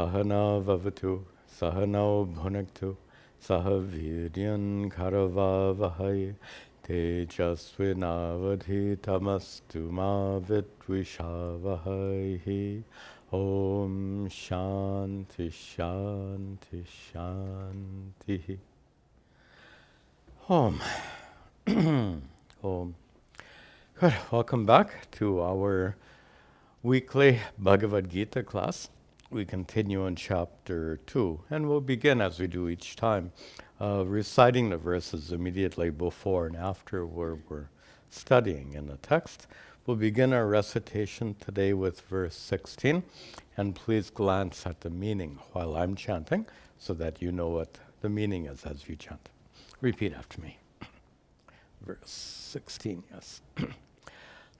Sahana Vavatu, Sahano Bhunaktu, Sahaviryan Karavavahai, Tejasvinavadhitamastu ma vidvishavahai. Om Shanti Shanti Shanti. Om. Om. Good. Welcome back to our weekly Bhagavad Gita class. We continue on Chapter 2, and we'll begin, as we do each time, reciting the verses immediately before and after where we're studying in the text. We'll begin our recitation today with verse 16, and please glance at the meaning while I'm chanting so that you know what the meaning is as you chant. Repeat after me. Verse 16, yes.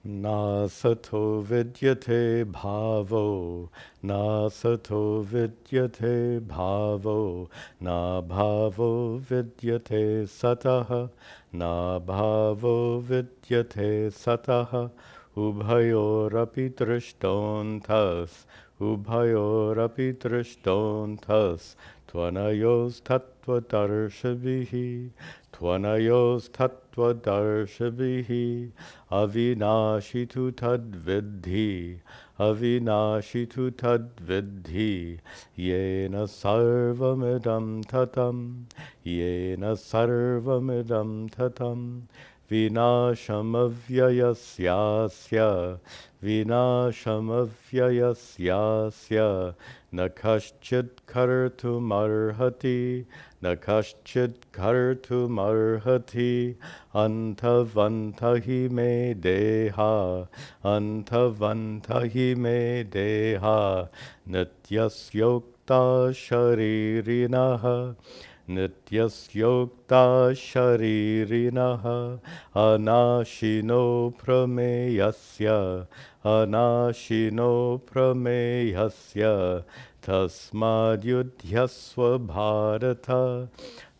Na sato vidyate bhavo, na sato vidyate bhavo, na bhavo vidyate sataha, na bhavo vidyate sataha, ubhayorapi drishtontas, ubhayorapi drishtontas, tvanayos tattva darshavihi, tvanayos tattva darshavihi, avinashitu tadvidhi, avinashitu tadvidhi, yena sarvamidam tatam, yena sarvamidam tatam, vinashamavyayasya, vinashamavyayasya, na kaschid kartum arhati, na kaschid kartum arhati, antavantahi me deha, antavantahi me deha, nityasyokta sharirinaha, nityasyokta sharirinaha, anashino prameyasya, anashino prameyasya, tasmadyudhyasva bharata,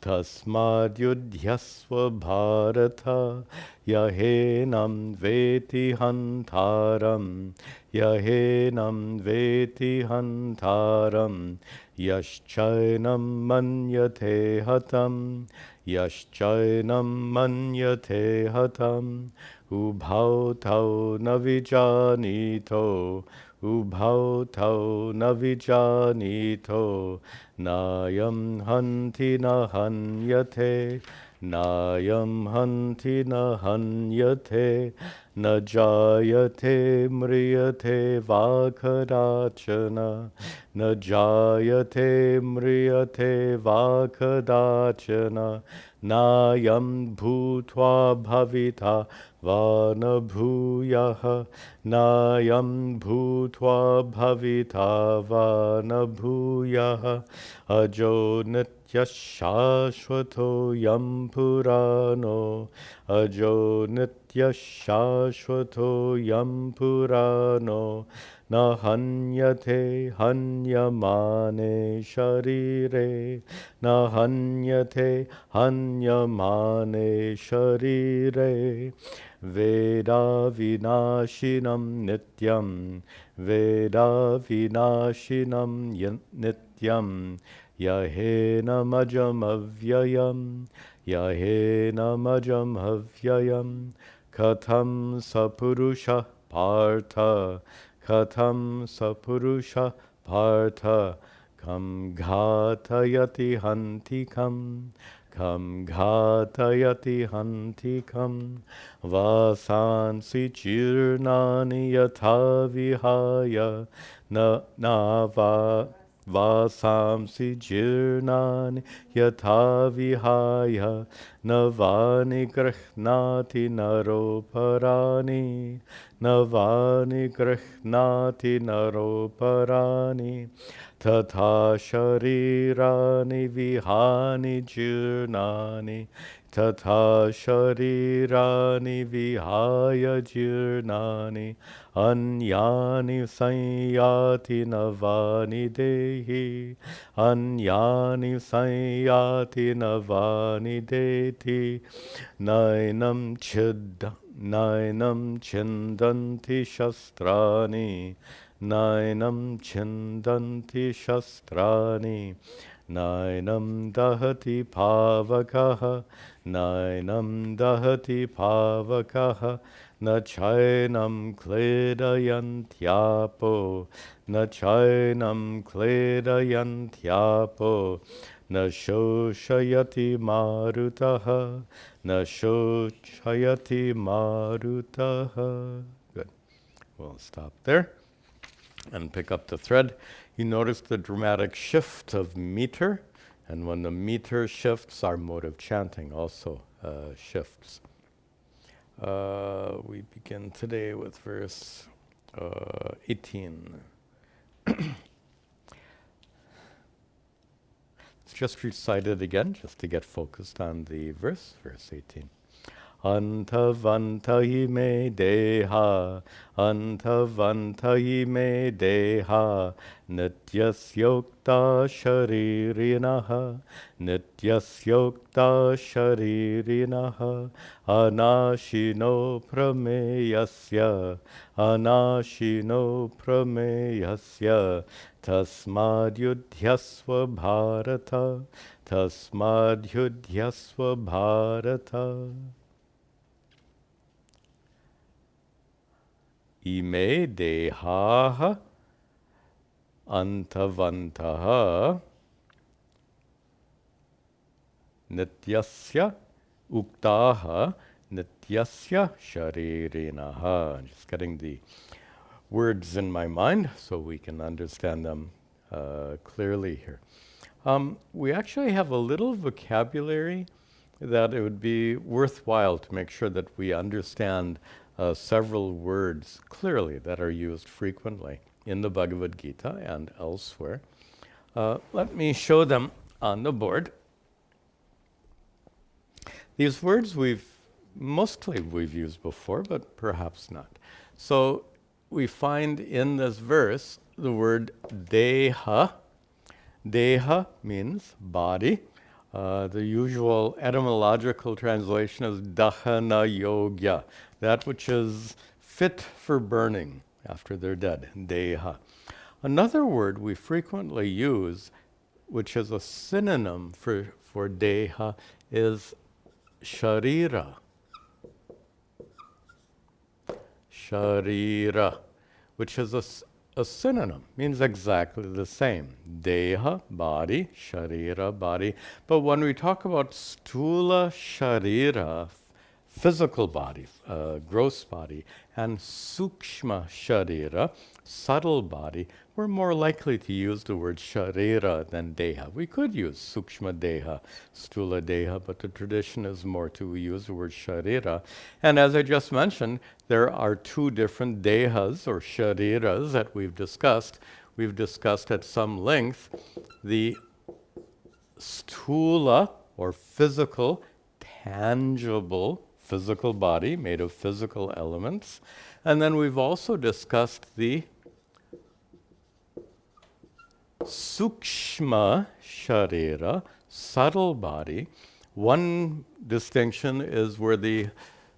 tasmadyudhyasva bharata, yahenam veti hantaram, yahenam veti hantaram, yaschainam manyate hatam, yaschainam manyate hatam, ubhau tau navijanito, ubhau tau navijanito, nayam hanti na hanyate, nayam hanti na hanyate, na jayate mriyate vakadachana, na jayate mriyate vakadachana, nayam bhutva bhavita vanabhuyaha, nayam bhutva bhavita vanabhuyaha, ajo nityashashvato yam purano, ajo nityashashvato yam purano, na hanyate hanyamane sharire, na hanyate hanyamane sharire, veda vinashinam nityam, veda vinashinam nityam, yahena majam avyayam, yahena majam avyayam, katham sapurusha partha, katham sapurusha partha, kam ghatayati hantikam, kam ghatayati hantikam, vasansi chirnani yatha vihaya, vasamsi jirnani yatha vihaya, navani grihnati naroparani, navani grihnati naroparani, tatha sharirani vihani jirnani, tatha sharirani vihaya jirnani, anyani sanyati navani dehi, anyani sanyati navani deti, nainam chiddanti shastrani, nainam chindanti shastrani, nainam dahati pavakaha, nainam dahati pavakaha, na chainam kledayantyapo, na chainam kledayantyapo, na shoshayati marutaha, na shoshayati marutaha. Good. We'll stop there and pick up the thread. You notice the dramatic shift of meter, and when the meter shifts, our mode of chanting also shifts. We begin today with verse 18. Let's just recite it again, just to get focused on the verse 18. Antavantai me deha, antavantai me deha, nityasyokta sharirinaha, nityasyokta sharirinaha, anashino prameyasya, anashino prameyasya, tasmadyudhyasva bharata, tasmadyudhyasva bharata. Ime dehaha antavantaha nityasya uktaha nityasya sharirinaha. Just getting the words in my mind so we can understand them clearly here. We actually have a little vocabulary that it would be worthwhile to make sure that we understand several words clearly that are used frequently in the Bhagavad Gita and elsewhere. Let me show them on the board. These words we've used before, but perhaps not. So we find in this verse the word deha. Deha means body. The usual etymological translation is dahana yogya, that which is fit for burning after they're dead, deha. Another word we frequently use, which is a synonym for deha, is sharira. Sharira, which is a synonym, means exactly the same. Deha, body, sharira, body. But when we talk about stula sharira, physical body, gross body, and sukshma sharira, subtle body, we're more likely to use the word sharira than deha. We could use sukshma deha, stula deha, but the tradition is more to use the word sharira. And as I just mentioned, there are two different dehas or shariras that we've discussed. We've discussed at some length the stula or physical, tangible physical body made of physical elements. And then we've also discussed the sukshma sharira, subtle body. One distinction is where the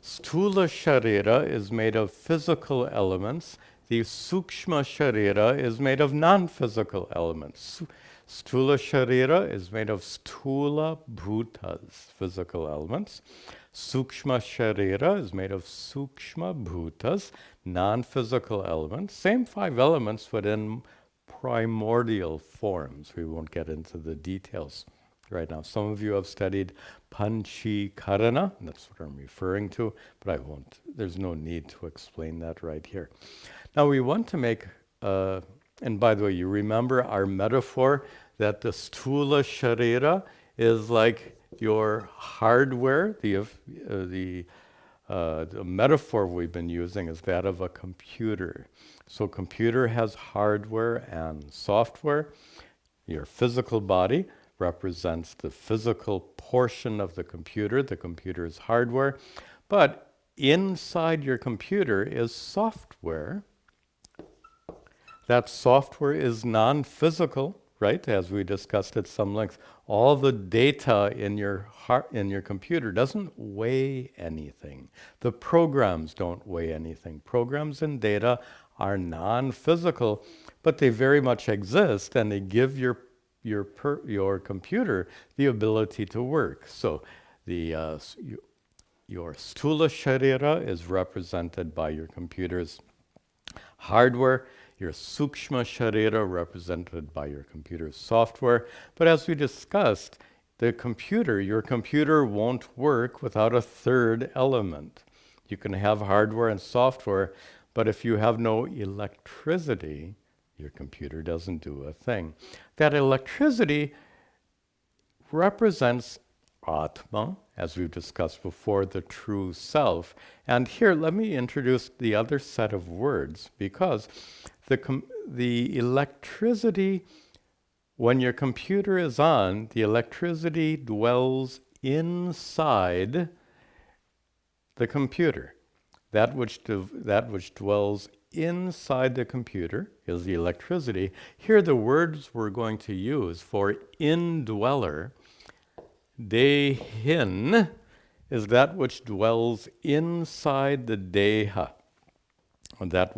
stula sharira is made of physical elements. The sukshma sharira is made of non-physical elements. Stula sharira is made of stula bhutas, physical elements. Sukshma sharira is made of sukshma bhutas, non-physical elements. Same five elements, but in primordial forms. We won't get into the details right now. Some of you have studied Panchikarana, that's what I'm referring to, but I won't. There's no need to explain that right here. Now we want to make, and by the way, you remember our metaphor that the stula sharira is like your hardware. The metaphor we've been using is that of a computer. So computer has hardware and software. Your physical body represents the physical portion of the computer. The computer is hardware. But inside your computer is software. That software is non-physical, right? As we discussed at some length. All the data in your computer doesn't weigh anything. The programs don't weigh anything. Programs and data are non-physical, but they very much exist, and they give your computer the ability to work. So your stula sharira is represented by your computer's hardware, your sukshma sharira represented by your computer's software. But as we discussed, your computer won't work without a third element. You can have hardware and software, but if you have no electricity, your computer doesn't do a thing. That electricity represents Atma, as we've discussed before, the true self. And here, let me introduce the other set of words, because the electricity, when your computer is on, the electricity dwells inside the computer. That which dwells inside the computer is the electricity. Here, the words we're going to use for indweller, dehin, is that which dwells inside the deha, that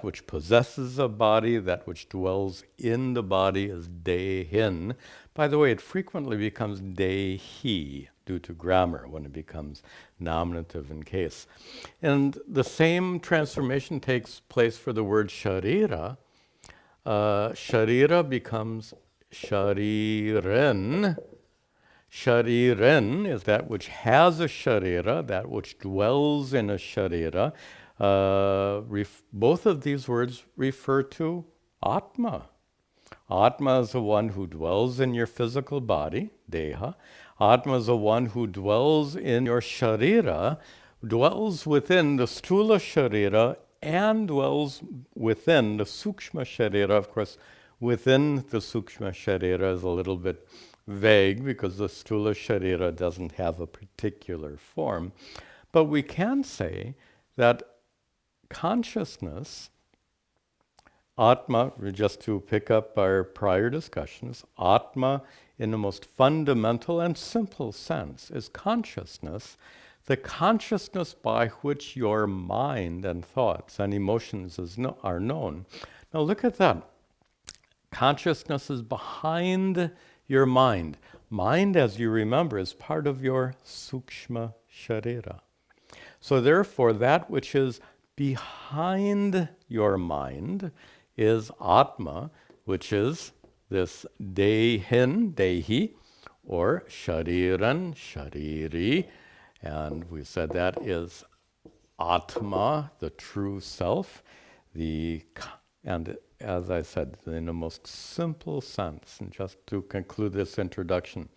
which possesses a body, that which dwells in the body is dehin. By the way, it frequently becomes dehi due to grammar when it becomes nominative in case. And the same transformation takes place for the word sharira. Sharira becomes shariren. Shariren is that which has a sharira, that which dwells in a sharira. Both of these words refer to Atma. Atma is the one who dwells in your physical body, deha. Atma is the one who dwells in your sharira, dwells within the stula sharira, and dwells within the sukshma sharira. Of course, within the sukshma sharira is a little bit vague because the stula sharira doesn't have a particular form. But we can say that consciousness, Atma, just to pick up our prior discussions, Atma in the most fundamental and simple sense is consciousness, the consciousness by which your mind and thoughts and emotions are known. Now look at that. Consciousness is behind your mind. Mind, as you remember, is part of your sukshma sharira. So therefore, that which is behind your mind is Atma, which is this dehi, or shariran, shariri. And we said that is Atma, the true self. And as I said, in the most simple sense, and just to conclude this introduction,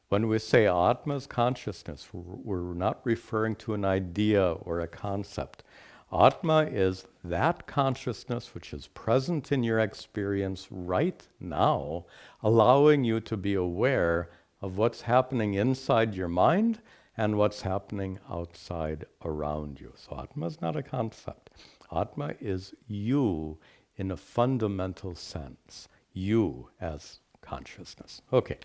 when we say Atma's consciousness, we're not referring to an idea or a concept. Atma is that consciousness which is present in your experience right now, allowing you to be aware of what's happening inside your mind and what's happening outside around you. So Atma is not a concept. Atma is you in a fundamental sense. You as consciousness. Okay.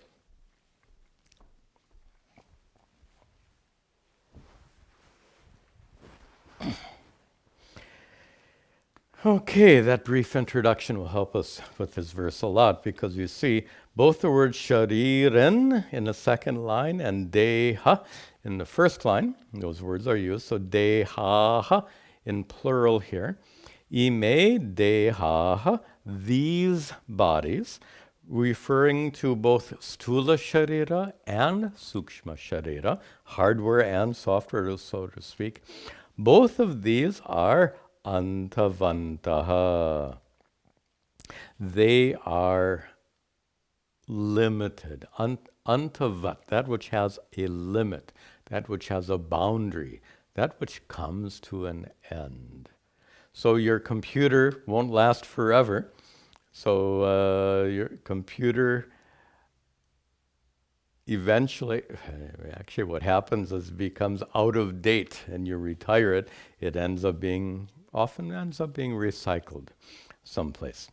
Okay, that brief introduction will help us with this verse a lot, because you see both the word shariren in the second line and deha in the first line. Those words are used. So deha in plural here. Ime deha, these bodies, referring to both stula sharira and sukshma sharira, hardware and software, so to speak. Both of these are antavantaha. They are limited. Antavat, that which has a limit, that which has a boundary, that which comes to an end. So your computer won't last forever. So your computer eventually, actually what happens is it becomes out of date and you retire it. It often ends up being recycled someplace.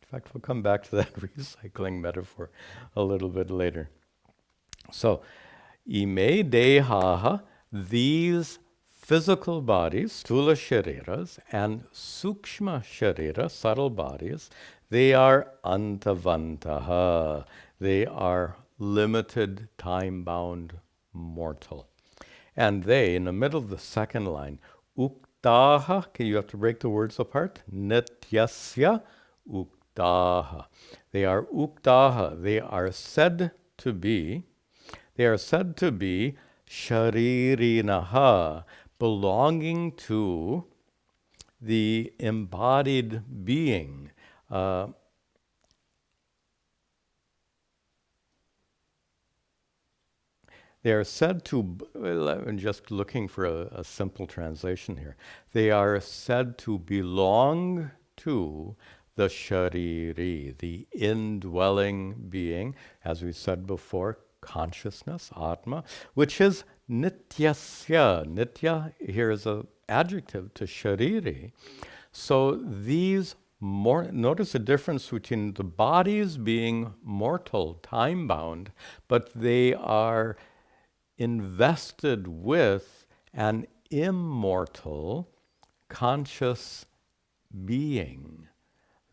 In fact, we'll come back to that recycling metaphor a little bit later. So, ime dehaha, these physical bodies, stula shariras, and sukshma sharira, subtle bodies, they are antavantaha. They are limited, time-bound, mortal. And they, in the middle of the second line, uktaha, okay, you have to break the words apart, nityasya uktaha. They are uktaha. They are said to be sharirinaha, belonging to the embodied being. They are said to, I'm just looking for a simple translation here. They are said to belong to the shariri, the indwelling being, as we said before, consciousness, atma, which is nityasya. Nitya here is an adjective to shariri. So these notice the difference between the bodies being mortal, time-bound, but they are invested with an immortal conscious being.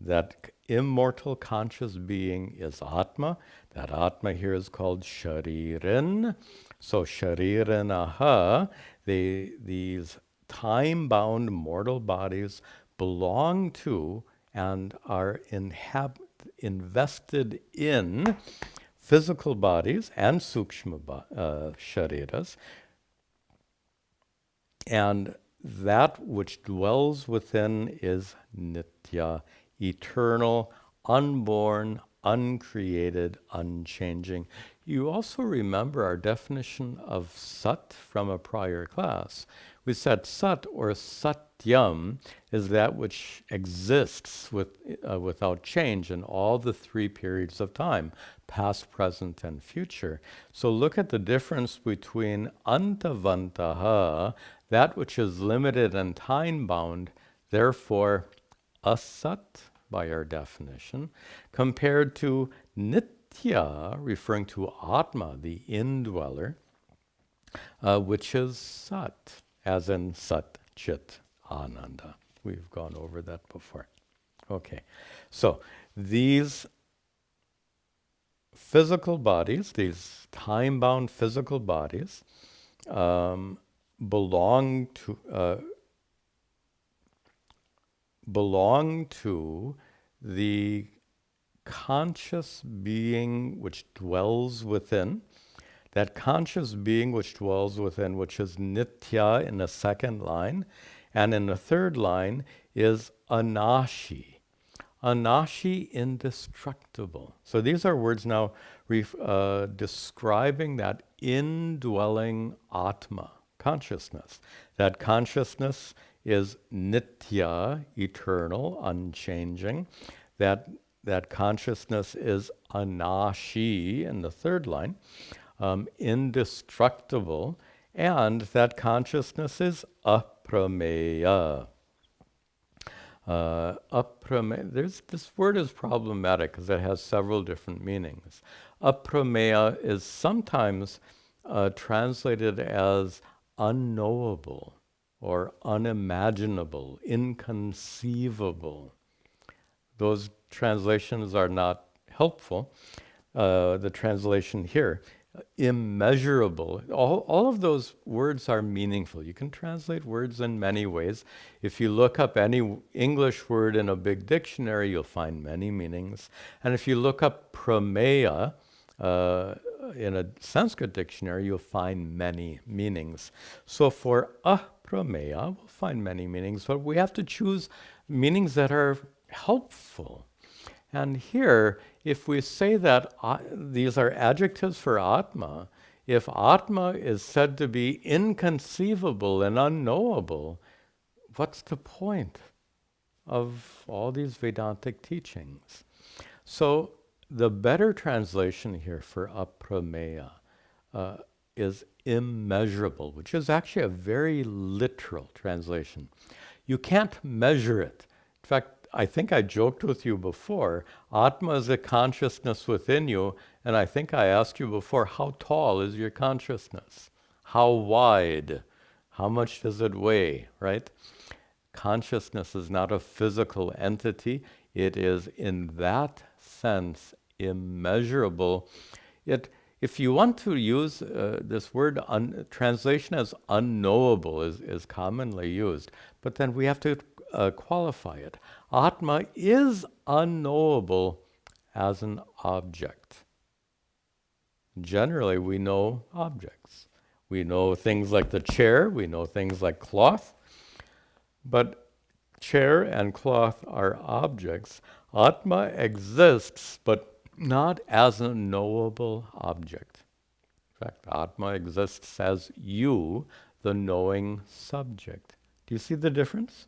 That immortal conscious being is Atma. That Atma here is called Sharirin. So Sharirinaha, these time-bound mortal bodies belong to and are invested in physical bodies and sukshma shariras, and that which dwells within is nitya, eternal, unborn, uncreated, unchanging. You also remember our definition of sat from a prior class. We said sat or satyam is that which exists without change in all the three periods of time, past, present, and future. So look at the difference between antavantaha, that which is limited and time-bound, therefore asat by our definition, compared to nitya, referring to Atma, the indweller, which is sat, as in sat, chit, ananda. We've gone over that before. Okay, so these physical bodies, these time-bound physical bodies, belong to the conscious being which dwells within. That conscious being which dwells within, which is nitya in the second line, and in the third line is anashi. Anashi, indestructible. So these are words now describing that indwelling Atma, consciousness. That consciousness is nitya, eternal, unchanging. That consciousness is anashi in the third line, indestructible, and that consciousness is aprameya. This word is problematic because it has several different meanings. Aprameya is sometimes translated as unknowable or unimaginable, inconceivable. Those translations are not helpful. The translation here, immeasurable. All of those words are meaningful. You can translate words in many ways. If you look up any English word in a big dictionary, you'll find many meanings. And if you look up prameya in a Sanskrit dictionary, you'll find many meanings. So for aprameya, we'll find many meanings, but we have to choose meanings that are helpful. And here, if we say that these are adjectives for Atma, if Atma is said to be inconceivable and unknowable, what's the point of all these Vedantic teachings? So the better translation here for aprameya is immeasurable, which is actually a very literal translation. You can't measure it. In fact, I think I joked with you before, Atma is a consciousness within you, and I think I asked you before, how tall is your consciousness? How wide? How much does it weigh, right? Consciousness is not a physical entity. It is in that sense immeasurable. If you want to use this word, translation as unknowable is commonly used, but then we have to qualify it. Atma is unknowable as an object. Generally, we know objects. We know things like the chair, we know things like cloth, but chair and cloth are objects. Atma exists, but not as a knowable object. In fact, Atma exists as you, the knowing subject. Do you see the difference?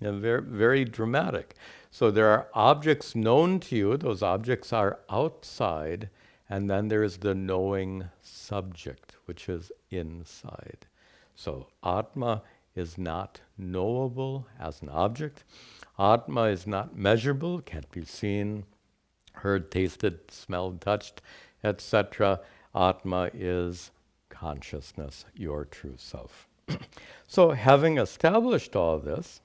Very, very dramatic. So there are objects known to you, those objects are outside, and then there's the knowing subject, which is inside. So Atma is not knowable as an object. Atma is not measurable, can't be seen, heard, tasted, smelled, touched, etc. Atma is consciousness, your true self. So having established all this,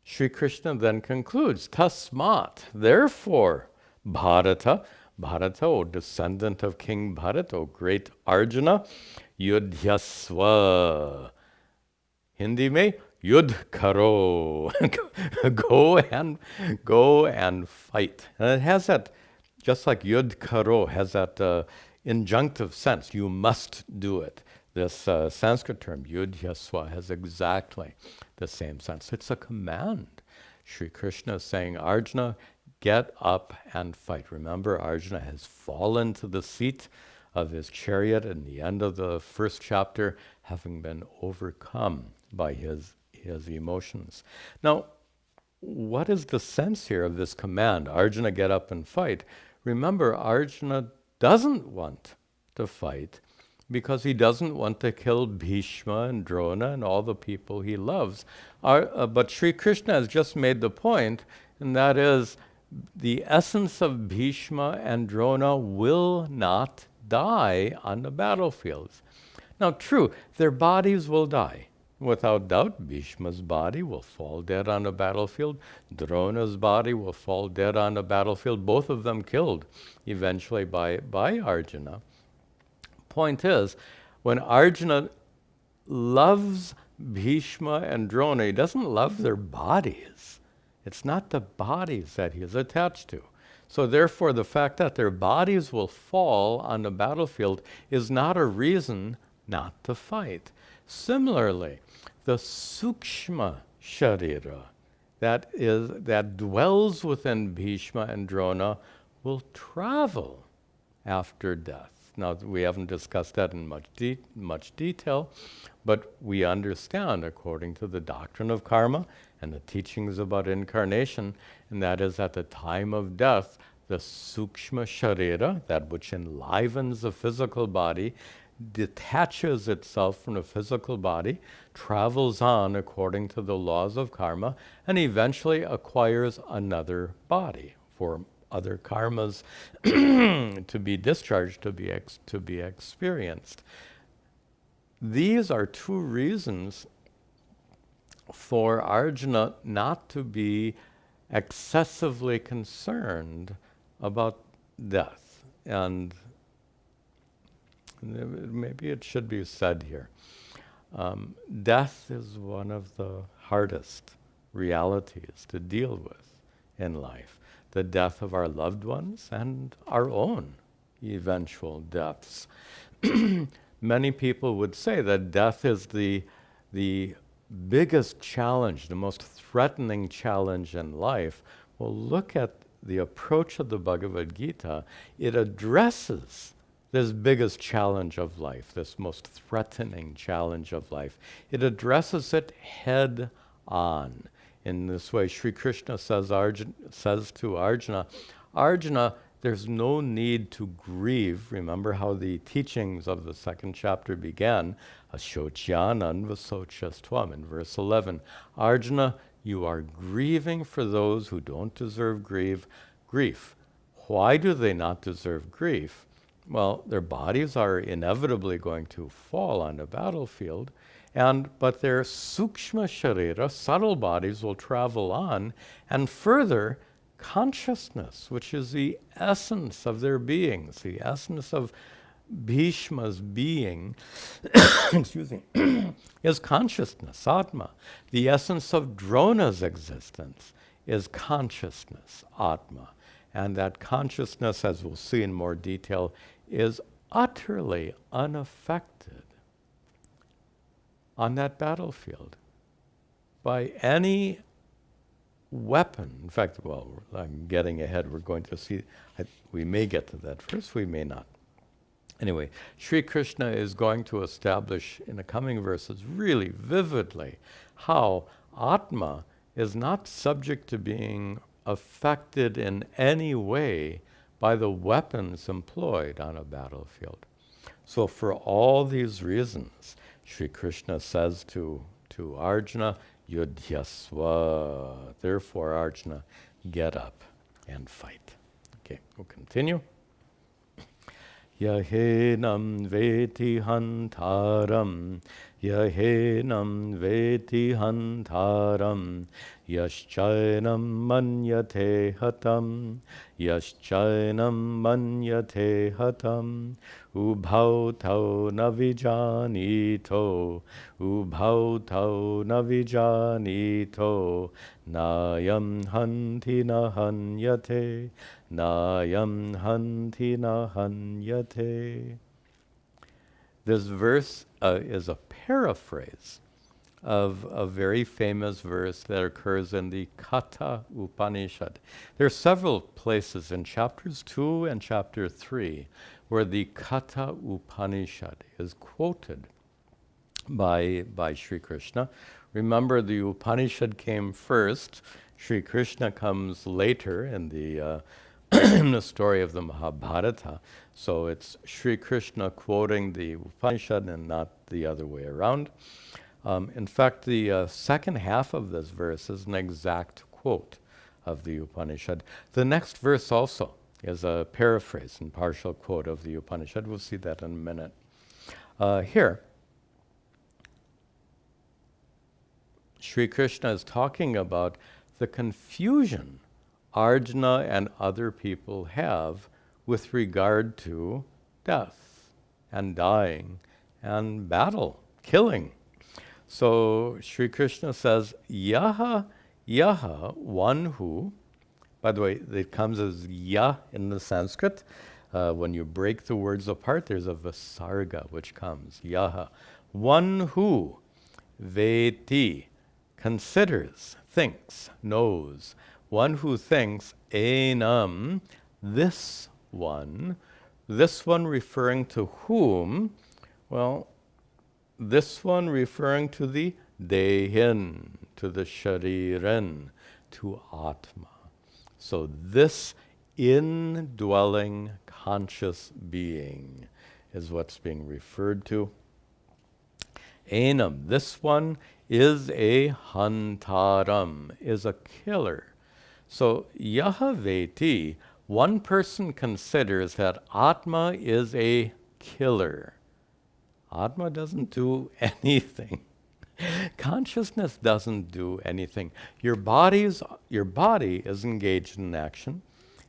Sri Krishna then concludes, Tasmat, therefore, Bharata, O descendant of King Bharat, O great Arjuna, Yudhyasva. Hindi mein, Yudh karo. Go and fight. And it has that, just like Yudh karo has that injunctive sense. You must do it. This Sanskrit term, Yudhyasva, has exactly the same sense. It's a command. Sri Krishna is saying, Arjuna, get up and fight. Remember, Arjuna has fallen to the seat of his chariot in the end of the first chapter, having been overcome by his emotions. Now, what is the sense here of this command, Arjuna, get up and fight? Remember, Arjuna doesn't want to fight because he doesn't want to kill Bhishma and Drona and all the people he loves. But Sri Krishna has just made the point, and that is, the essence of Bhishma and Drona will not die on the battlefields. Now, true, their bodies will die. Without doubt, Bhishma's body will fall dead on the battlefield. Drona's body will fall dead on the battlefield. Both of them killed eventually by Arjuna. Point is, when Arjuna loves Bhishma and Drona, he doesn't love their bodies. It's not the bodies that he is attached to. So therefore, the fact that their bodies will fall on the battlefield is not a reason not to fight. Similarly, the sukshma sharira that dwells within Bhishma and Drona will travel after death. Now, we haven't discussed that in much detail, but we understand, according to the doctrine of karma and the teachings about incarnation, and that is at the time of death, the sukshma sharira, that which enlivens the physical body, detaches itself from the physical body, travels on according to the laws of karma, and eventually acquires another body for other karmas to be discharged, to be experienced. These are two reasons for Arjuna not to be excessively concerned about death. And maybe it should be said here. Death is one of the hardest realities to deal with in life. The death of our loved ones and our own eventual deaths. Many people would say that death is the biggest challenge, the most threatening challenge in life. Well, look at the approach of the Bhagavad Gita. It addresses this biggest challenge of life, this most threatening challenge of life. It addresses it head on. In this way, Sri Krishna says to Arjuna, Arjuna, there's no need to grieve. Remember how the teachings of the second chapter began, Ashocyanan vasochastvam, in verse 11. Arjuna, you are grieving for those who don't deserve grief. Why do they not deserve grief? well, their bodies are inevitably going to fall on the battlefield, but their sukshma sharira, subtle bodies, will travel on, and further, consciousness, which is the essence of their beings, the essence of Bhishma's being, excuse me, is consciousness, Atma. The essence of Drona's existence is consciousness, Atma. And that consciousness, as we'll see in more detail, is utterly unaffected on that battlefield by any weapon. In fact, well, I'm getting ahead. We're going to see, we may get to that first, we may not. Anyway, Sri Krishna is going to establish in the coming verses really vividly how Atma is not subject to being affected in any way by the weapons employed on a battlefield. So for all these reasons, Sri Krishna says to Arjuna, Yudhyasva. Therefore, Arjuna, get up and fight. Okay, we'll continue. Yahenam veti hantaram, yahenam veti hantaram, yaschainam manyate hatam, yaschainam manyate hatam, ubhau tau navijanito, ubhau tau navijanito, nayam hanti nahanyate, nayam hanti nahanyate. This verse is a paraphrase of a very famous verse that occurs in the Katha Upanishad. There are several places in chapters 2 and chapter 3 where the Katha Upanishad is quoted by Sri Krishna. Remember, the Upanishad came first. Sri Krishna comes later in the in the story of the Mahabharata. So it's Sri Krishna quoting the Upanishad and not the other way around. In fact, the second half of this verse is an exact quote of the Upanishad. The next verse also is a paraphrase and partial quote of the Upanishad. We'll see that in a minute. Here, Sri Krishna is talking about the confusion Arjuna and other people have with regard to death and dying and battle, killing. So Sri Krishna says, Yaha, Yaha, one who, by the way, it comes as Ya in the Sanskrit. When you break the words apart, there's a Visarga which comes, Yaha. One who, Veti, considers, thinks, knows. One who thinks, Enam, this one referring to whom? Well, this one referring to the Dehin, to the Shariran, to Atma. So this indwelling conscious being is what's being referred to. Enam, this one is a hantaram, is a killer. So Yahaveti, one person considers that Atma is a killer. Atma doesn't do anything. Consciousness doesn't do anything. Your body is engaged in action,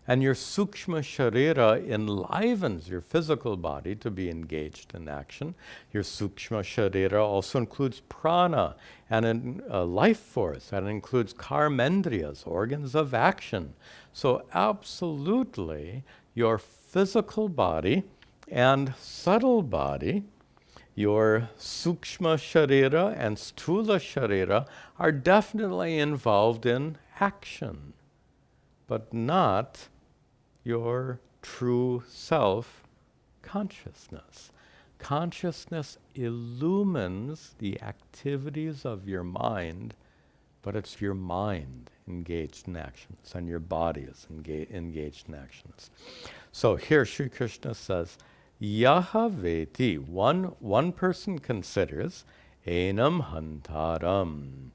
and your sukshma sharira enlivens your physical body to be engaged in action. Your sukshma sharira also includes prana and life force, and includes karmendriyas, organs of action. So absolutely, your physical body and subtle body, your sukshma sharira and stula sharira, are definitely involved in action, but not your true self consciousness. Consciousness illumines the activities of your mind, but it's your mind engaged in actions, and your body is engaged in actions. So here Sri Krishna says, Yahaveti, one person considers, Enam hantaram.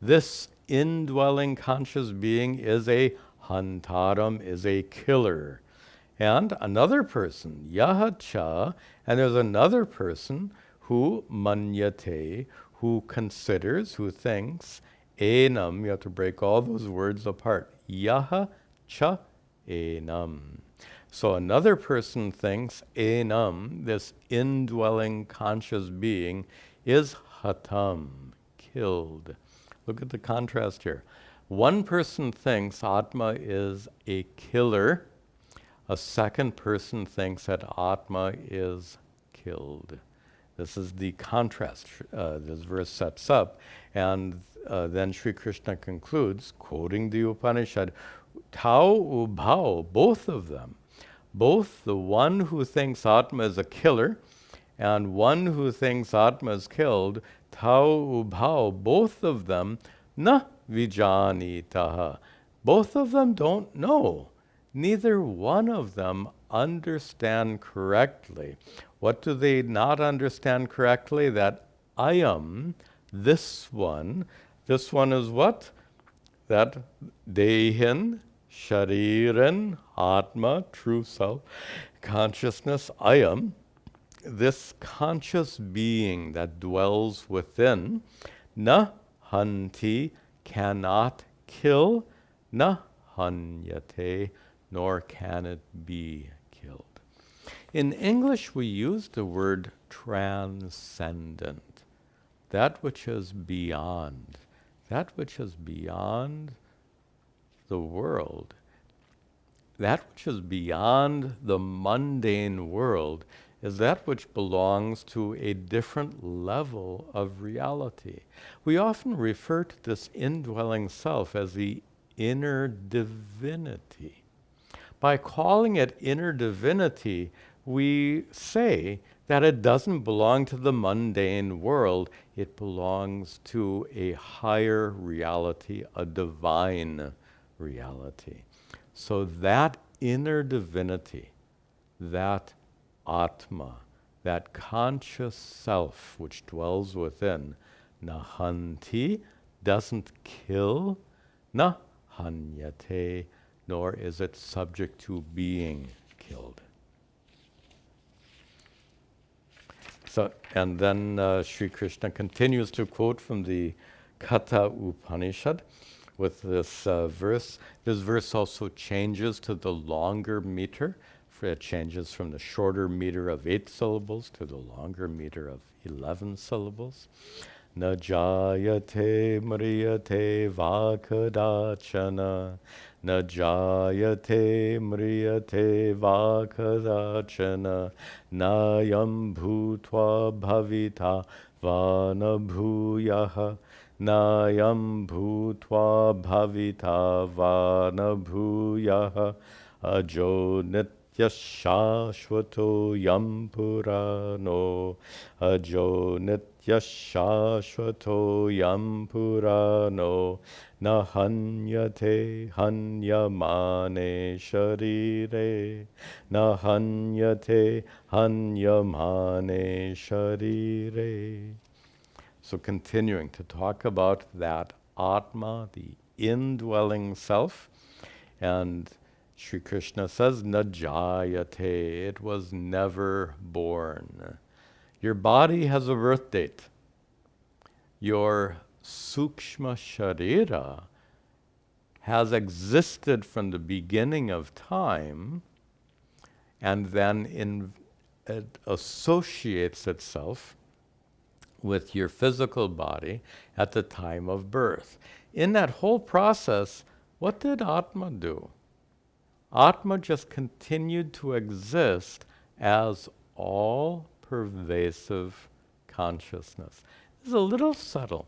This indwelling conscious being is a hantaram, is a killer. And another person, yaha cha, and there's another person who manyate, who considers, who thinks, enam, you have to break all those words apart, yaha cha enam. So another person thinks enam, this indwelling conscious being, is hatam, killed. Look at the contrast here. One person thinks Atma is a killer. A second person thinks that Atma is killed. This is the contrast this verse sets up. And then Sri Krishna concludes, quoting the Upanishad, Tau Ubhau, both of them, both the one who thinks Atma is a killer and one who thinks Atma is killed, Tau Ubhau, both of them, na vijanitaha. Both of them don't know. Neither one of them understand correctly. What do they not understand correctly? That ayam, this one is what? That dehin, shariran, atma, true self, consciousness, ayam, this conscious being that dwells within, na hanti, cannot kill, na hanyate, nor can it be killed. In English, we use the word transcendent, that which is beyond the world, that which is beyond the mundane world is that which belongs to a different level of reality. We often refer to this indwelling self as the inner divinity. By calling it inner divinity, we say that it doesn't belong to the mundane world, it belongs to a higher reality, a divine reality. So that inner divinity, that Atma, that conscious self which dwells within, nahanti, doesn't kill, na hanyate, nor is it subject to being killed. So, and then Sri Krishna continues to quote from the Katha Upanishad with this verse. This verse also changes to the longer meter. It changes from the shorter meter of 8 syllables to the longer meter of 11 syllables. Na jayate mriyate vakadachana. Na jayate mriyate vakadachana. Nayam bhutva bhavita vanabhuyaha. Nayam bhutva bhavita vanabhuyaha. Ajo Shashvato yam purano, ajo nitya shashvato yam purano, na hanyate hanyamane sharire, na hanyate hanyamane sharire. So continuing to talk about that Atma, the indwelling self, and Sri Krishna says, na jayate, it was never born. Your body has a birth date. Your sukshma sharira has existed from the beginning of time, and then it associates itself with your physical body at the time of birth. In that whole process, what did Atma do? Atma just continued to exist as all-pervasive consciousness. This is a little subtle.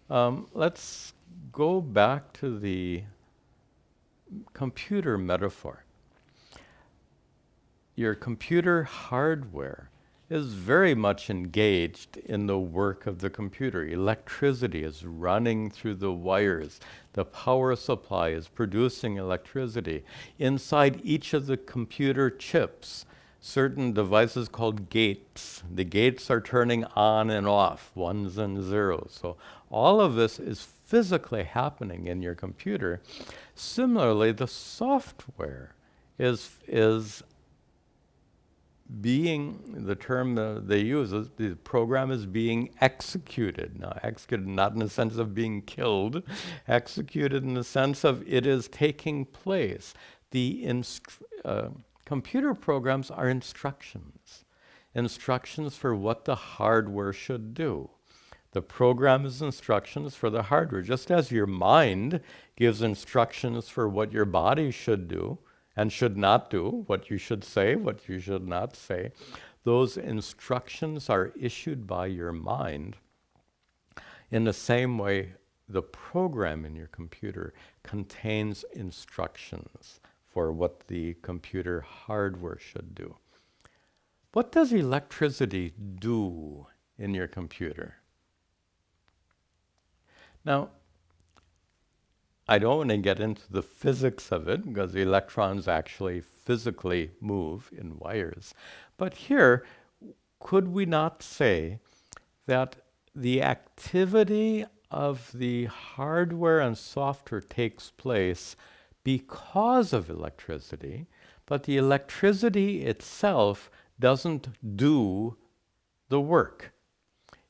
Let's go back to the computer metaphor. Your computer hardware is very much engaged in the work of the computer. Electricity is running through the wires. The power supply is producing electricity. Inside each of the computer chips, certain devices called gates. The gates are turning on and off, ones and zeros. So all of this is physically happening in your computer. Similarly, the software is being, the term they use is the program is being executed. Now, executed not in the sense of being killed, executed in the sense of it is taking place. The computer programs are instructions for what the hardware should do. The program is instructions for the hardware, just as your mind gives instructions for what your body should do and should not do, what you should say, what you should not say. Those instructions are issued by your mind. In the same way, the program in your computer contains instructions for what the computer hardware should do. What does electricity do in your computer? Now, I don't want to get into the physics of it because the electrons actually physically move in wires. But here, could we not say that the activity of the hardware and software takes place because of electricity, but the electricity itself doesn't do the work?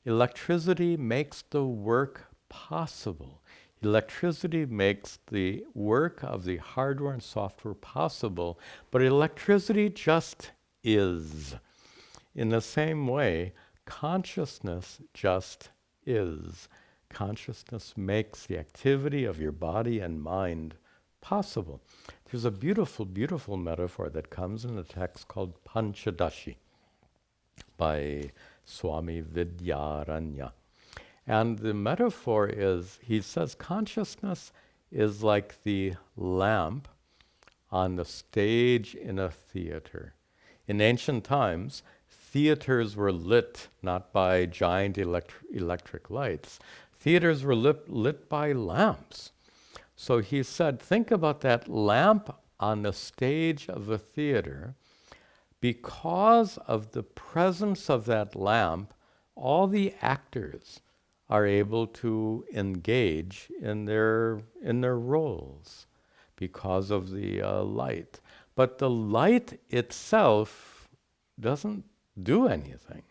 Electricity makes the work possible. Electricity makes the work of the hardware and software possible, but electricity just is. In the same way, consciousness just is. Consciousness makes the activity of your body and mind possible. There's a beautiful, beautiful metaphor that comes in a text called Panchadashi by Swami Vidyaranya. And the metaphor is, he says, consciousness is like the lamp on the stage in a theater. In ancient times, theaters were lit not by giant electric lights. Theaters were lit by lamps. So he said, think about that lamp on the stage of a theater. Because of the presence of that lamp, all the actors are able to engage in their roles because of the light. But the light itself doesn't do anything.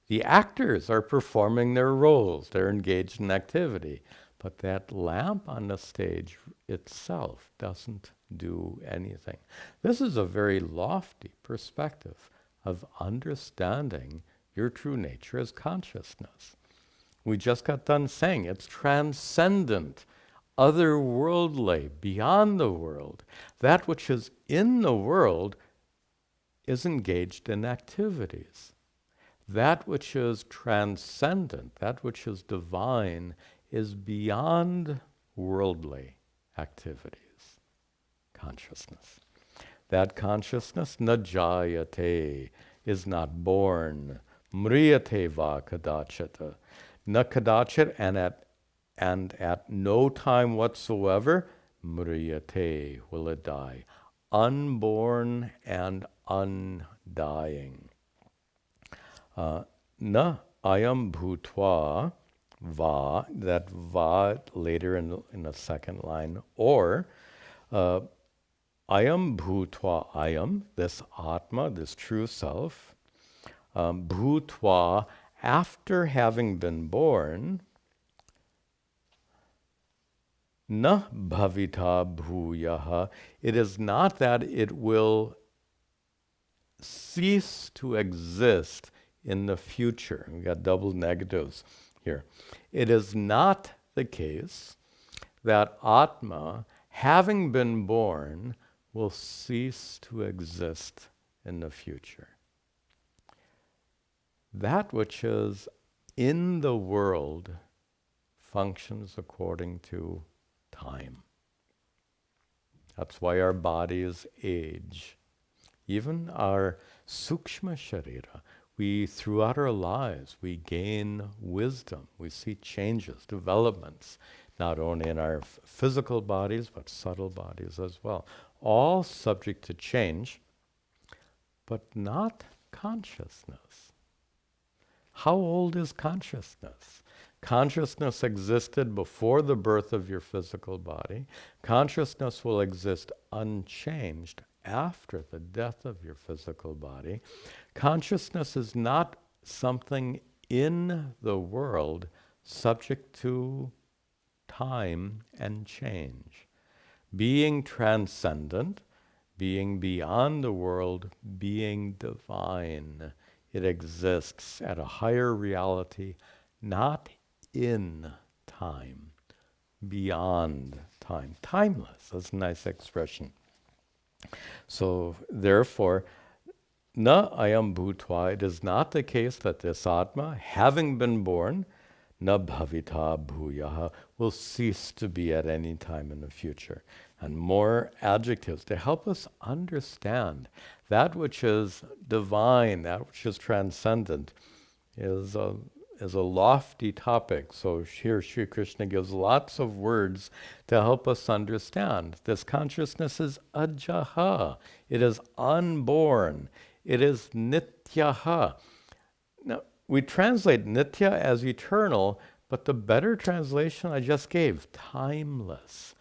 The actors are performing their roles. They're engaged in activity. But that lamp on the stage itself doesn't do anything. This is a very lofty perspective of understanding your true nature as consciousness. We just got done saying it's transcendent, otherworldly, beyond the world. That which is in the world is engaged in activities. That which is transcendent, that which is divine, is beyond worldly activities. Consciousness. That consciousness, najayate, is not born. Mriyate va kadachata. Na kadachit, and at no time whatsoever, mriyate, will it die. Unborn and undying. Na ayam bhutva va, that va later in the second line, or ayam bhutva ayam, this atma, this true self, bhutva, after having been born, na bhavita bhuyaha, it is not that it will cease to exist in the future. We got double negatives here. It is not the case that Atma, having been born, will cease to exist in the future. That which is in the world functions according to time. That's why our bodies age. Even our sukshma sharira, throughout our lives, we gain wisdom. We see changes, developments, not only in our physical bodies, but subtle bodies as well. All subject to change, but not consciousness. How old is consciousness? Consciousness existed before the birth of your physical body. Consciousness will exist unchanged after the death of your physical body. Consciousness is not something in the world subject to time and change. Being transcendent, being beyond the world, being divine. It exists at a higher reality, not in time, beyond time. Timeless, that's a nice expression. So therefore, na ayam bhutva, it is not the case that this Atma, having been born, na bhavita bhuyaha, will cease to be at any time in the future. And more adjectives to help us understand that which is divine, that which is transcendent, is a lofty topic. So here Sri Krishna gives lots of words to help us understand. This consciousness is ajaha. It is unborn. It is nityaha. Now, we translate nitya as eternal, but the better translation I just gave, timeless,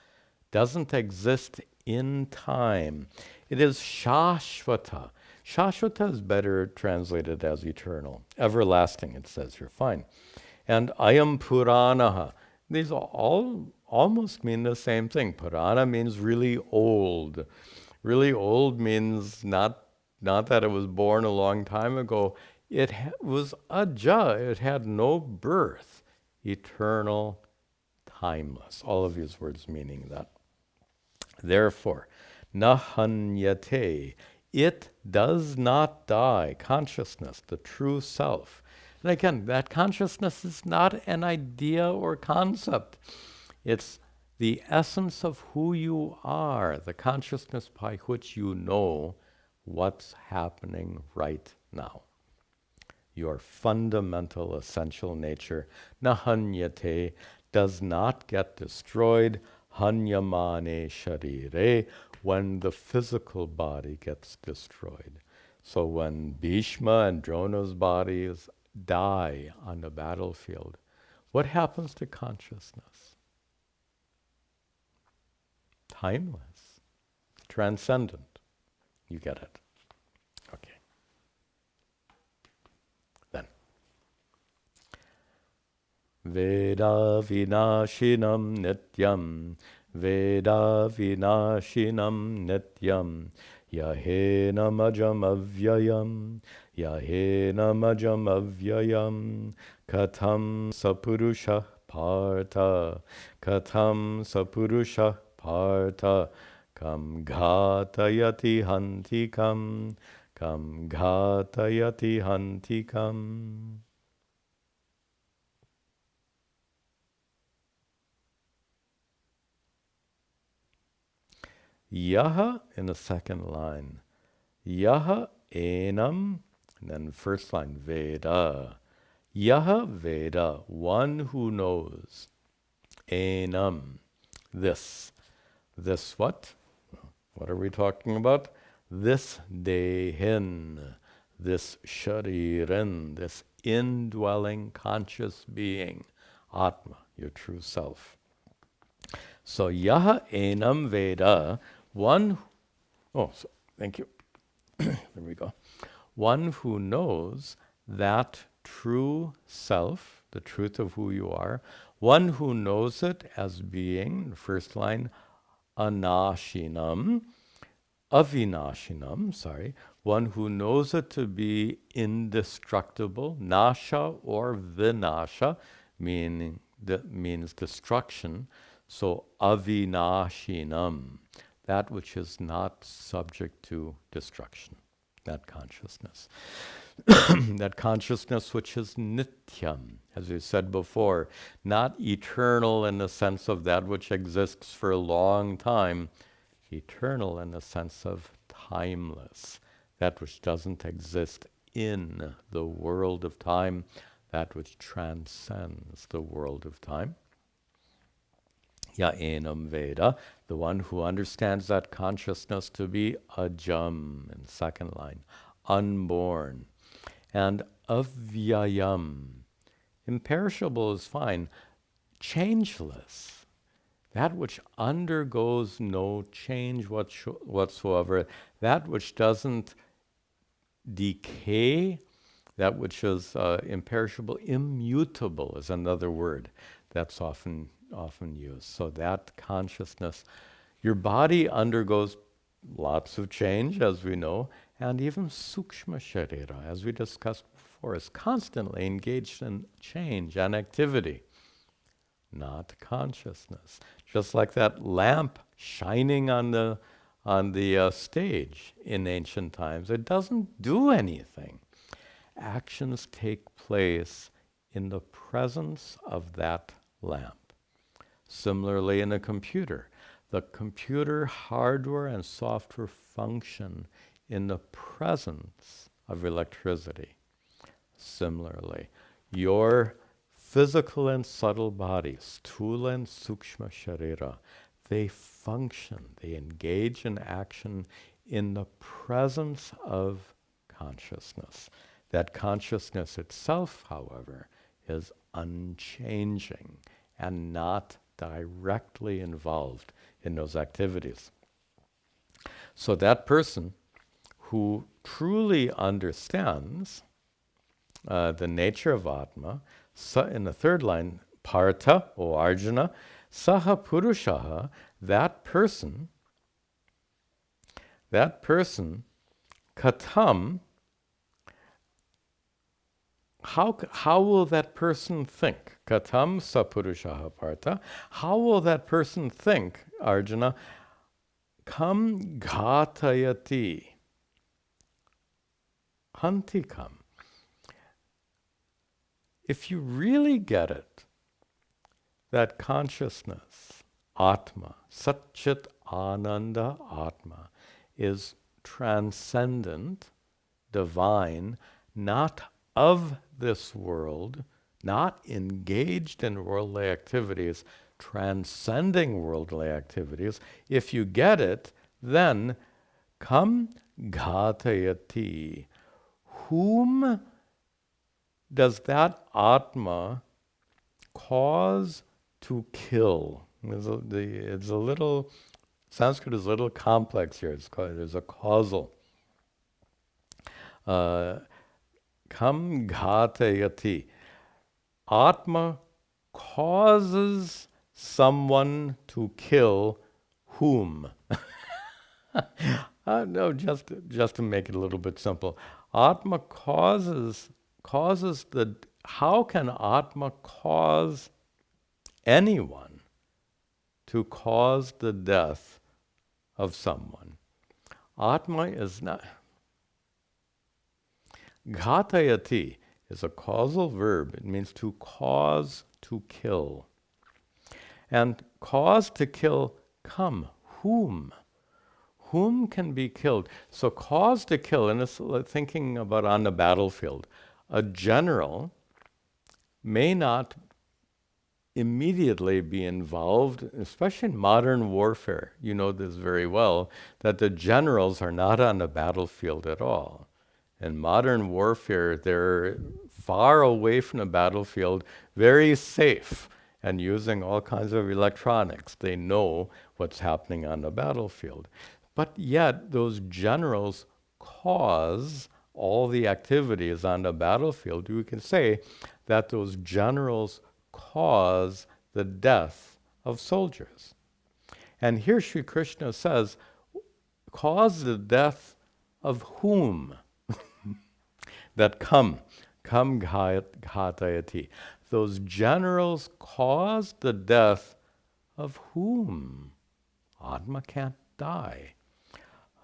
doesn't exist in time. It is shashvata. Shashvata is better translated as eternal. Everlasting, it says here, fine. And ayam puranaha. These all almost mean the same thing. Purana means really old. Really old means not that it was born a long time ago. It was aja. It had no birth. Eternal, timeless. All of these words meaning that. Therefore, nahanyate, it does not die. Consciousness, the true self. And again, that consciousness is not an idea or concept. It's the essence of who you are, the consciousness by which you know what's happening right now. Your fundamental, essential nature, nahanyate, does not get destroyed, hanyamane sharire, when the physical body gets destroyed. So when Bhishma and Drona's bodies die on the battlefield, what happens to consciousness? Timeless, transcendent. You get it. Okay. Then. Veda vinashinam nityam, Veda vinashinam nityam, Yahena majam avyayam, Yahena majam avyayam, Katham sapurusha partha, Katham sapurusha partha, Kam ghatayati hantikam, Kam ghatayati hantikam. Yaha in the second line. Yaha enam, and then first line, Veda. Yaha Veda, one who knows. Enam, this. This what? What are we talking about? This dehin, this sharirin, this indwelling conscious being, Atma, your true self. So yaha enam Veda, thank you. There we go. One who knows that true self, the truth of who you are, one who knows it as being, the first line, avinashinam, one who knows it to be indestructible, nasha or vinasha, means destruction. So avinashinam, that which is not subject to destruction, that consciousness. That consciousness which is nityam, as we said before, not eternal in the sense of that which exists for a long time, eternal in the sense of timeless, that which doesn't exist in the world of time, that which transcends the world of time. Ya enam Veda, the one who understands that consciousness to be ajam, in second line, unborn. And avyayam, imperishable is fine, changeless, that which undergoes no change whatsoever, that which doesn't decay, that which is imperishable, immutable is another word that's often used. So that consciousness, your body undergoes lots of change, as we know, and even sukshma sharira, as we discussed before, is constantly engaged in change and activity, not consciousness. Just like that lamp shining on the stage in ancient times, it doesn't do anything. Actions take place in the presence of that lamp. Similarly, in a computer, the computer hardware and software function in the presence of electricity. Similarly, your physical and subtle bodies, sthula and sukshma sharira, they function, they engage in action in the presence of consciousness. That consciousness itself, however, is unchanging and not directly involved in those activities. So that person who truly understands the nature of Atma, in the third line, Partha, O Arjuna, Saha Purushaha, that person, Katam, how will that person think? Katam Sapurushaha Partha, how will that person think, Arjuna? Kam ghatayati, hantikam. If you really get it, that consciousness, Atma, Satchit Ananda Atma, is transcendent, divine, not of this world, not engaged in worldly activities, transcending worldly activities. If you get it, then kam ghatayati. Whom does that Atma cause to kill? It's a little, Sanskrit is a little complex here. There's a causal. Kam ghatayati. Atma causes someone to kill whom? No, just to make it a little bit simple. Atma causes the, how can Atma cause anyone to cause the death of someone? Atma is not, ghatayati is a causal verb. It means to cause to kill. And cause to kill, come, whom? Whom can be killed? So cause to kill, and it's thinking about on the battlefield. A general may not immediately be involved, especially in modern warfare. You know this very well, that the generals are not on the battlefield at all. In modern warfare, they're far away from the battlefield, very safe, and using all kinds of electronics. They know what's happening on the battlefield. But yet, those generals cause all the activities on the battlefield. You can say that those generals cause the death of soldiers. And here Sri Krishna says, cause the death of whom? That kam ghatayati. Those generals cause the death of whom? Atma can't die.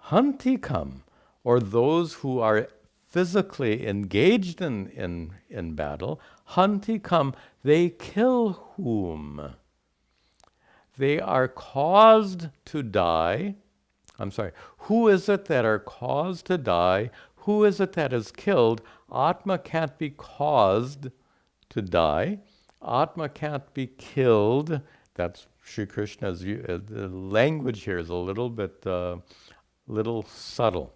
Hantikam, or those who are physically engaged in battle, hantikam, they kill whom? They are caused to die. I'm sorry, who is it that are caused to die? Who is it that is killed? Atma can't be caused to die. Atma can't be killed. That's Sri Krishna's view. The language here is a little bit little subtle,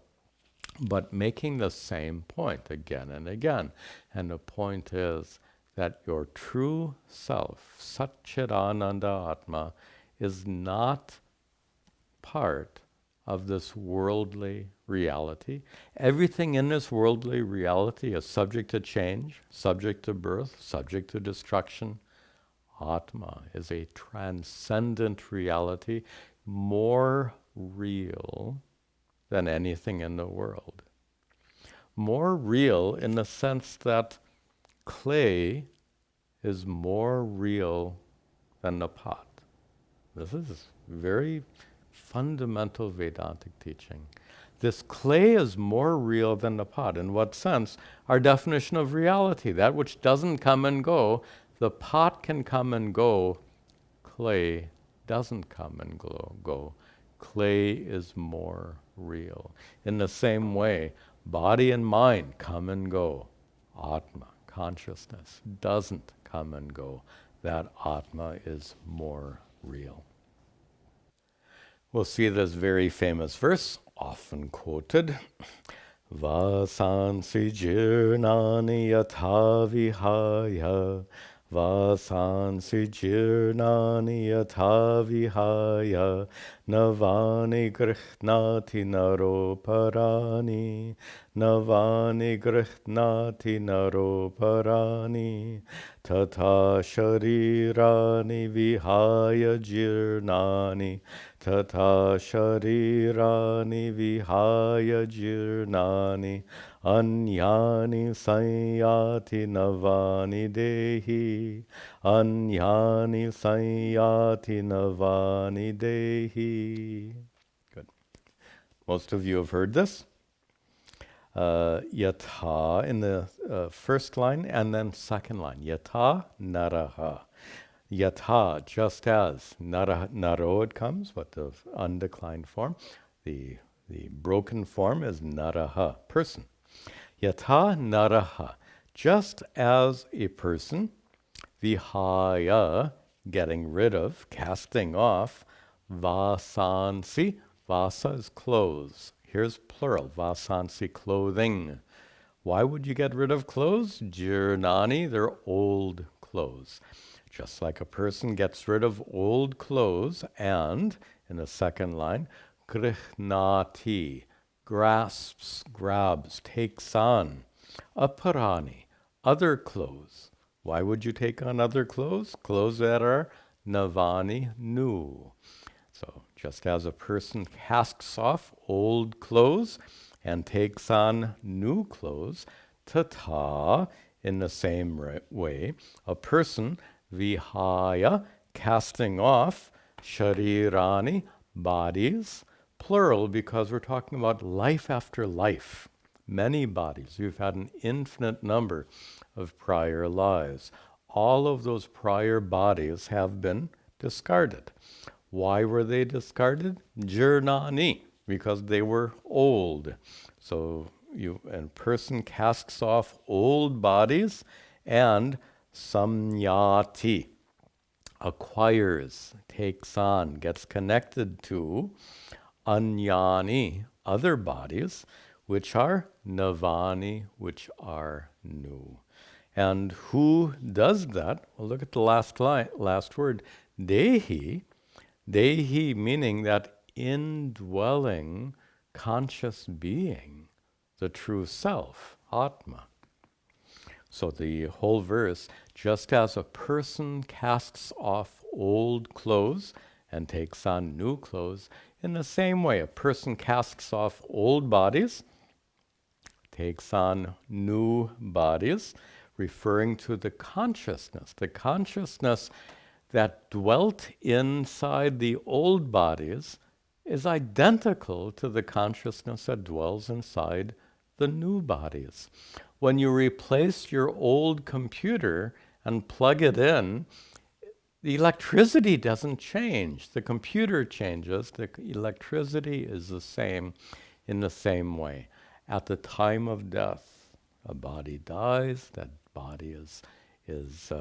but making the same point again and again. And the point is that your true self, Satchidananda Atma, is not part of this worldly reality. Everything in this worldly reality is subject to change, subject to birth, subject to destruction. Atma is a transcendent reality, more real than anything in the world. More real in the sense that clay is more real than the pot. This is very fundamental Vedantic teaching. This clay is more real than the pot. In what sense? Our definition of reality, that which doesn't come and go. The pot can come and go. Clay doesn't come and go. Clay is more real. In the same way, body and mind come and go. Atma, consciousness, doesn't come and go. That Atma is more real. We'll see this very famous verse, often quoted. Vasansi jirnani yatha vihaya, vasansi jirnani yatha vihaya, navani grihnati naroparani, navani grihnati naroparani, tata sharirani vihaya jirnani, tata sharirani vihaya jirnani, anyani sanyati navani dehi, anyani sanyati navani dehi. Good. Most of you have heard this. Yatha in the first line and then second line. Yatha naraha. Yatha, just as. Naro it comes, but the undeclined form. The broken form is naraha, person. Yatha naraha, just as a person, vihaya, getting rid of, casting off, vasansi, vasa is clothes. Here's plural, vasansi, clothing. Why would you get rid of clothes? Jirnani, they're old clothes. Just like a person gets rid of old clothes, and, in the second line, grihnati, grasps, grabs, takes on, aparani, other clothes. Why would you take on other clothes? Clothes that are navani, new. So, just as a person casts off old clothes and takes on new clothes, tata, in the same way, a person, vihaya, casting off, sharirani, bodies, plural because we're talking about life after life. Many bodies. You've had an infinite number of prior lives. All of those prior bodies have been discarded. Why were they discarded? Jirnani, because they were old. So a person casts off old bodies, and samyati, acquires, takes on, gets connected to anyani, other bodies, which are navani, which are new. And who does that? Well, look at the last word, dehi. Dehi meaning that indwelling conscious being, the true self, Atma. So the whole verse, just as a person casts off old clothes and takes on new clothes, in the same way a person casts off old bodies, takes on new bodies, referring to the consciousness that dwelt inside the old bodies is identical to the consciousness that dwells inside the new bodies. When you replace your old computer and plug it in, the electricity doesn't change. The computer changes. The electricity is the same in the same way. At the time of death, a body dies, that body is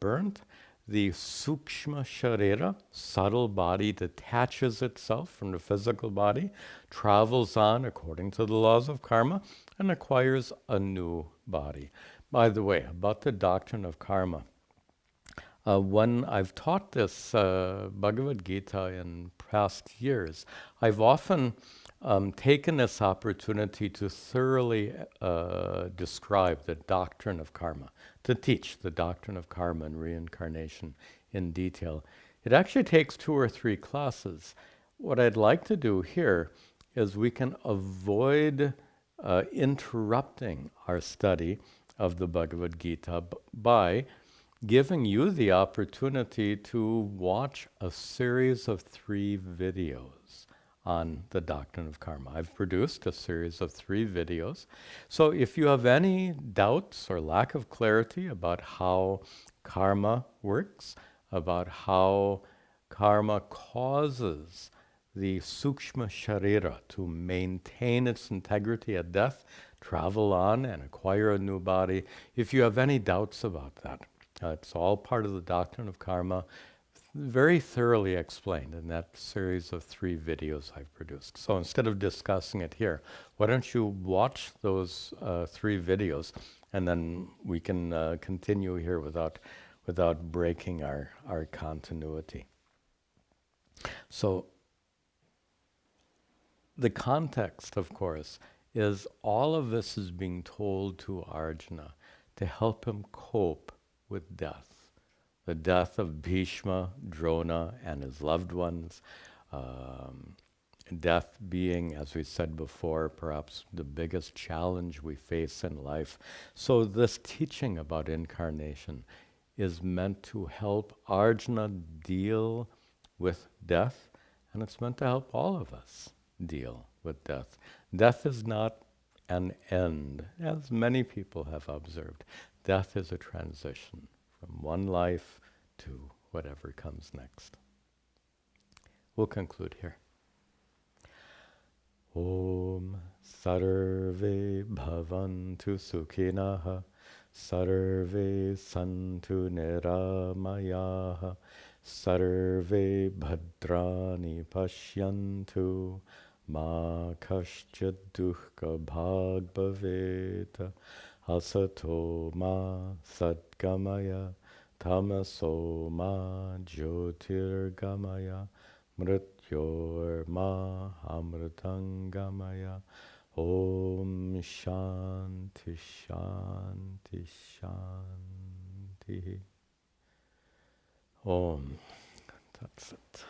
burnt. The sukshma sharira, subtle body, detaches itself from the physical body, travels on according to the laws of karma, and acquires a new body. By the way, about the doctrine of karma, When I've taught this Bhagavad Gita in past years, I've often taken this opportunity to thoroughly describe the doctrine of karma, to teach the doctrine of karma and reincarnation in detail. It actually takes 2 or 3 classes. What I'd like to do here is we can avoid interrupting our study of the Bhagavad Gita by giving you the opportunity to watch a series of 3 videos on the doctrine of karma. I've produced a series of 3 videos. So if you have any doubts or lack of clarity about how karma works, about how karma causes the sukshma sharira to maintain its integrity at death, travel on and acquire a new body, if you have any doubts about that, it's all part of the doctrine of karma, very thoroughly explained in that series of 3 videos I've produced. So instead of discussing it here, why don't you watch those 3 videos, and then we can continue here without breaking our continuity. So the context, of course, is all of this is being told to Arjuna to help him cope with death. The death of Bhishma, Drona, and his loved ones. Death being, as we said before, perhaps the biggest challenge we face in life. So this teaching about incarnation is meant to help Arjuna deal with death, and it's meant to help all of us deal with death. Death is not an end, as many people have observed. Death is a transition from one life to whatever comes next. We'll conclude here. Om Sarve Bhavantu Sukhinaha Sarve Santu Niramayaha Sarve Bhadrani Pashyantu Ma Kaschid Dukkha Bhag Bhaveta Asato Ma Sadgamaya Tamaso Ma Jyotirgamaya Mrityor Ma Amritangamaya Om Shanti Shanti Shanti Om. That's it.